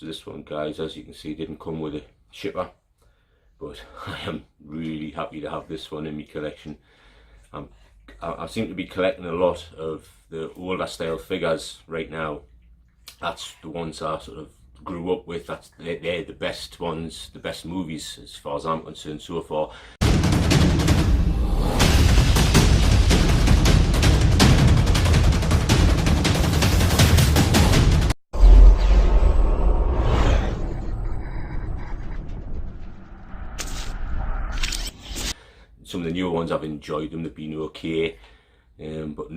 So this one, guys, as you can see, didn't come with a shipper, but I am really happy to have this one in my collection. I seem to be collecting a lot of the older style figures right now. That's the ones I sort of grew up with. They're the best ones, the best movies as far as I'm concerned so far. Some of the newer ones I've enjoyed them, they've been okay, but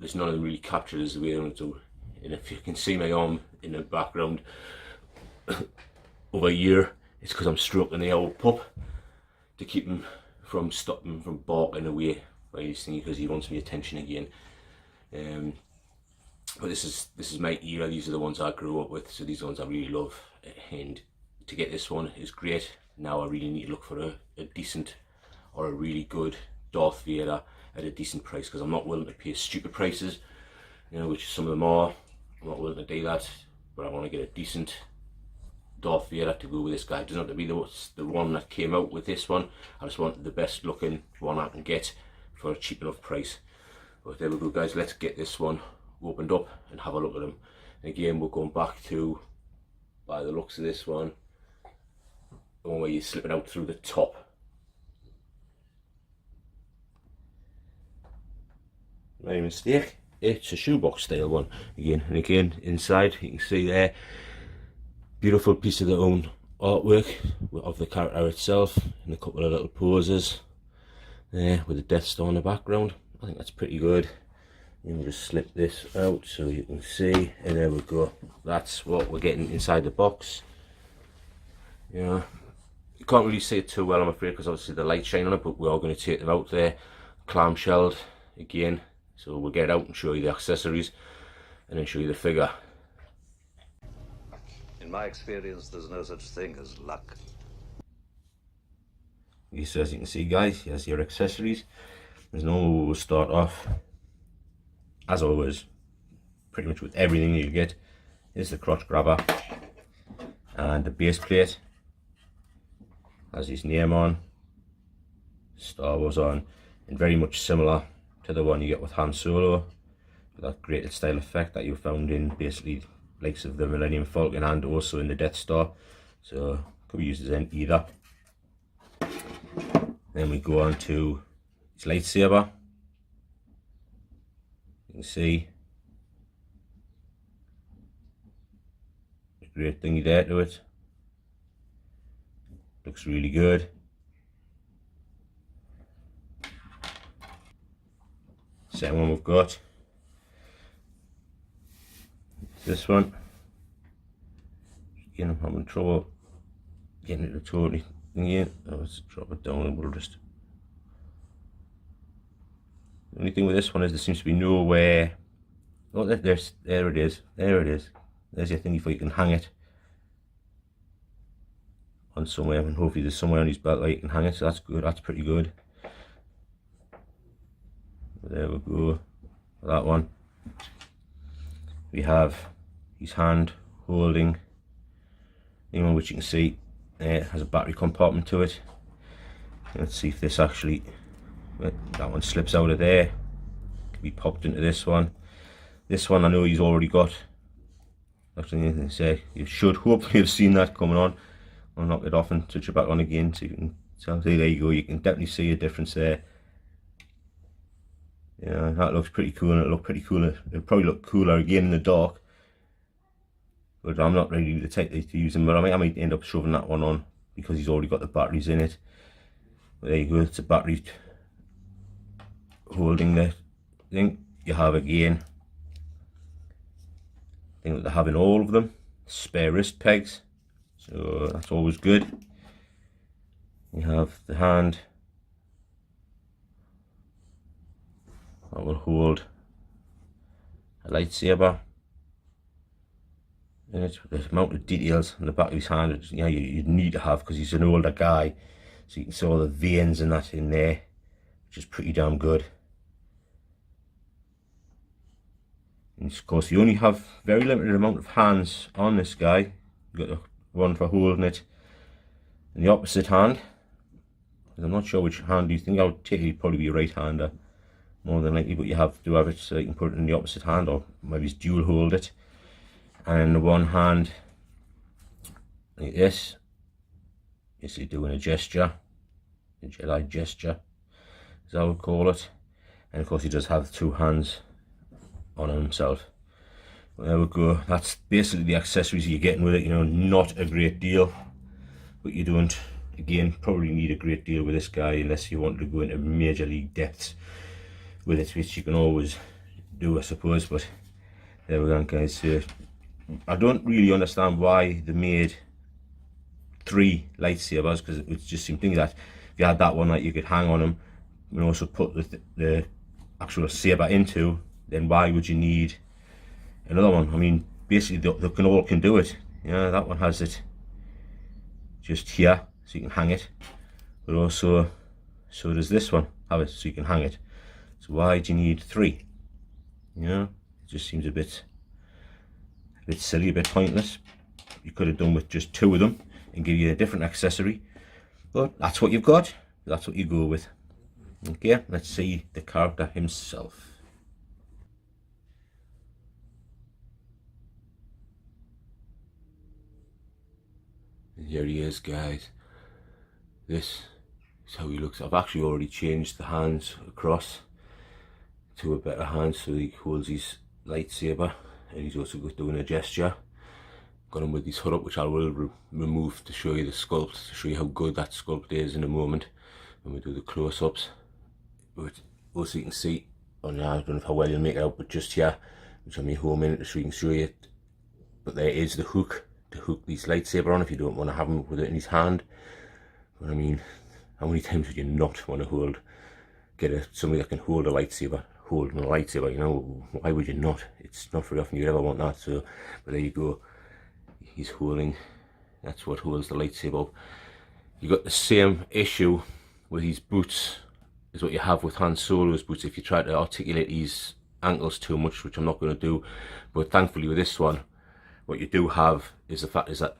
there's none of them really captured as the way I want to. And if you can see my arm in the background over here, it's because I'm stroking the old pup to keep him from stopping from barking away by this thing, because he wants my attention again. But this is my era. These are the ones I grew up with, so these are the ones I really love, and to get this one is great. Now I really need to look for a decent or a really good Darth Vader at a decent price, because I'm not willing to pay stupid prices, you know, which some of them are. I'm not willing to do that, but I want to get a decent Darth Vader to go with this guy. It doesn't have to be the one that came out with this one. I just want the best looking one I can get for a cheap enough price. But there we go, guys, let's get this one opened up and have a look at them. And again, we're going back to, by the looks of this one, the one where you slip it out through the top. My mistake, it's a shoebox style one again. And again, inside you can see there, beautiful piece of their own artwork of the character itself, and a couple of little poses there with the Death Star in the background. I think that's pretty good. And we'll just slip this out so you can see, and there we go. That's what we're getting inside the box. Yeah, you can't really see it too well, I'm afraid, because obviously the light's shining on it, but we are going to take them out there, clamshelled again. So we'll get out and show you the accessories and then show you the figure. In my experience, there's no such thing as luck. So as you can see, guys, here's your accessories. As normal, we'll start off, as always, pretty much with everything you get. Here's the crotch grabber and the base plate. Has his name on, Star Wars on, and very much similar to the one you get with Han Solo, with that great style effect that you found in basically likes of the Millennium Falcon and also in the Death Star, so could be used as in either. Then we go on to his lightsaber. You can see a great thingy there to it, looks really good. Second one we've got this one. Again, I'm having trouble getting it to totally thingy. Let's drop it down and we'll just. The only thing with this one is there seems to be nowhere. Oh, there it is. There it is. There's your thingy for you can hang it on somewhere, and hopefully there's somewhere on his belt where you can hang it. So that's good. That's pretty good. There we go for that one. We have his hand holding one, which you can see has a battery compartment to it. Let's see if this actually, that one slips out of there, can be popped into this one. This one I know he's already got. Actually, they say you should hopefully have seen that coming on. I'll knock it off and touch it back on again so you can tell. See, there you go, you can definitely see a difference there. Yeah, that looks pretty cool, and it'll look pretty cool. It'll probably look cooler again in the dark. But I'm not really the type to use them, but I might end up shoving that one on because he's already got the batteries in it. But there you go, it's a battery holding the thing. You have again, I think that they're having all of them, spare wrist pegs, so that's always good. You have the hand that will hold a lightsaber in it. The amount of details on the back of his hand, you know, you'd need to have, because he's an older guy, so you can see all the veins and that in there, which is pretty damn good. And of course, you only have very limited amount of hands on this guy. You've got the one for holding it in the opposite hand. I'm not sure which hand you think. I would take it probably be a right-hander more than likely, but you have to have it so you can put it in the opposite hand, or maybe it's dual hold it. And the one hand like this is doing a gesture, a Jedi gesture, as I would call it. And of course, he does have two hands on himself. Well, there we go. That's basically the accessories you're getting with it. You know, not a great deal, but you don't, again, probably need a great deal with this guy unless you want to go into major league depths with it, which you can always do, I suppose. But there we go, guys. I don't really understand why they made 3 lightsabers, because it just seemed thinking that if you had that one that you could hang on them and also put the actual saber into, then why would you need another one? I mean, basically they can do it. Yeah, that one has it just here so you can hang it, but also so does this one have it so you can hang it. So why do you need 3? You know, it just seems a bit silly, a bit pointless. You could have done with just 2 of them and give you a different accessory, but that's what you've got, that's what you go with. Okay, let's see the character himself. And here he is, guys. This is how he looks. I've actually already changed the hands across to a better hand, so he holds his lightsaber and he's also doing a gesture. Got him with his hood up, which I will remove to show you the sculpt, to show you how good that sculpt is in a moment when we do the close-ups. But also you can see, oh no, I don't know how well you'll make it out, but just here, which I'm home in it so you can show you it. But there is the hook to hook these lightsaber on if you don't want to have him with it in his hand. But I mean, how many times would you not want to get somebody that can hold a lightsaber, holding a lightsaber, you know? Why would you not? It's not very often you'd ever want that. So, but there you go. He's holding, that's what holds the lightsaber up. You got the same issue with his boots as what you have with Han Solo's boots if you try to articulate his ankles too much, which I'm not going to do. But thankfully with this one, what you do have is the fact is that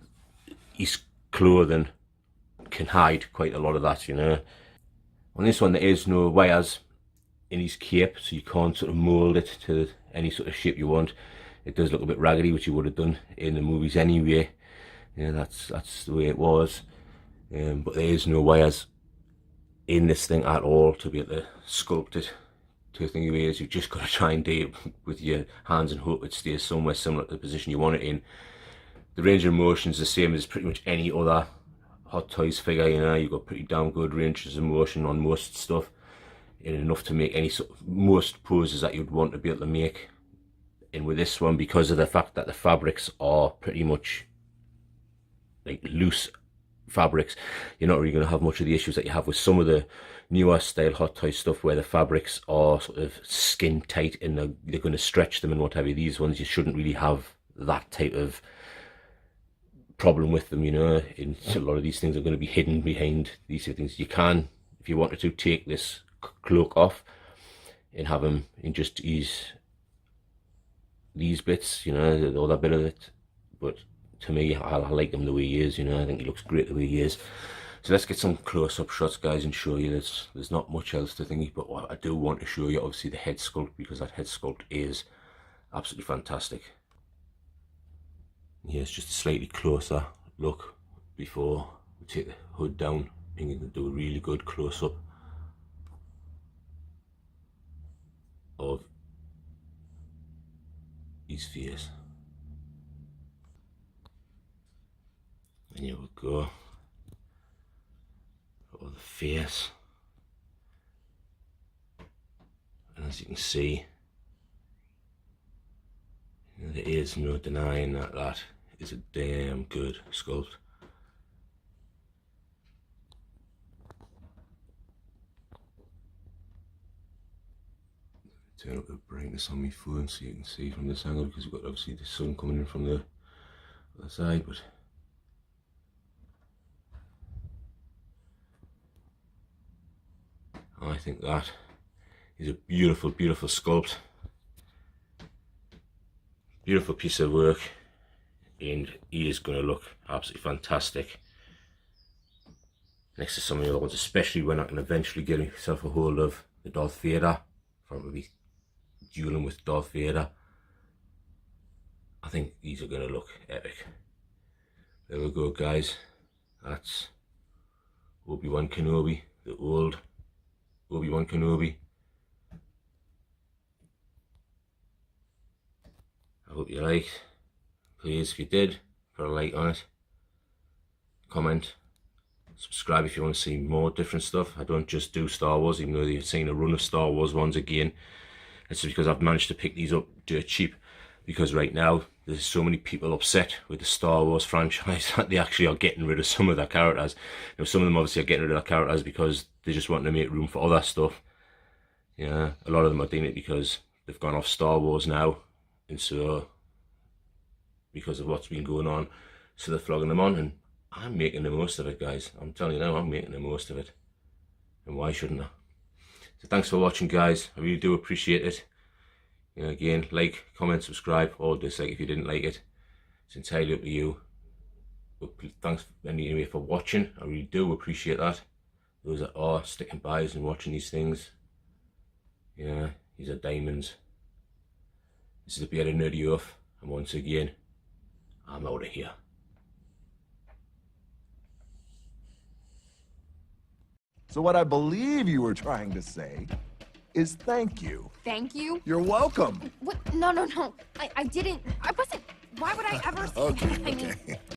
his clothing can hide quite a lot of that, you know. On this one there is no wires in his cape, so you can't sort of mould it to any sort of shape you want. It does look a bit raggedy, which you would have done in the movies anyway. Yeah, that's the way it was. But there is no wires in this thing at all to be able to sculpt it to a thing you is. You've just got to try and do it with your hands and hope it stays somewhere similar to the position you want it in. The range of motion is the same as pretty much any other Hot Toys figure, you know. You've got pretty damn good ranges of motion on most stuff, and enough to make any sort of, most poses that you'd want to be able to make. And with this one, because of the fact that the fabrics are pretty much like loose fabrics, you're not really going to have much of the issues that you have with some of the newer style Hot Toy stuff where the fabrics are sort of skin tight and they're going to stretch them and whatever. These ones, you shouldn't really have that type of problem with them, you know. And a lot of these things are going to be hidden behind these things. You can, if you wanted to, take this cloak off and have him in just these bits, you know, the other bit of it. But to me, I like him the way he is, you know. I think he looks great the way he is. So let's get some close-up shots, guys, and show you this. There's not much else to think, but I do want to show you, obviously, the head sculpt, because that head sculpt is absolutely fantastic. Here's just a slightly closer look before we take the hood down, and you can do a really good close-up of his face. And here we go. Or the face. And as you can see, there is no denying that that is a damn good sculpt. Turn up the brightness on my phone so you can see from this angle, because we've got obviously the sun coming in from the other side, but I think that is a beautiful, beautiful sculpt. Beautiful piece of work, and he is going to look absolutely fantastic next to some of the other ones, especially when I can eventually get myself a hold of the Darth Vader, for him to be dueling with Darth Vader. I think these are going to look epic. There we go, guys. That's Obi Wan Kenobi, the old Obi Wan Kenobi. I hope you liked. Please, if you did, put a like on it. Comment. Subscribe if you want to see more different stuff. I don't just do Star Wars, even though you've seen a run of Star Wars ones again. It's because I've managed to pick these up dirt cheap. Because right now, there's so many people upset with the Star Wars franchise that they actually are getting rid of some of their characters. You know, some of them obviously are getting rid of their characters because they just want to make room for other stuff. Yeah, a lot of them are doing it because they've gone off Star Wars now. And so, because of what's been going on, so they're flogging them on, and I'm making the most of it, guys. I'm telling you now, I'm making the most of it. And why shouldn't I? So thanks for watching, guys. I really do appreciate it. You know, again, like, comment, subscribe, or dislike if you didn't like it. It's entirely up to you. But thanks anyway for watching. I really do appreciate that. Those that are sticking by us and watching these things. Yeah, these are diamonds. This is a bit of nerdy off. And once again, I'm out of here. So what I believe you were trying to say is thank you. Thank you? You're welcome. What? No. I didn't. I wasn't. Why would I ever say that? I mean, Okay.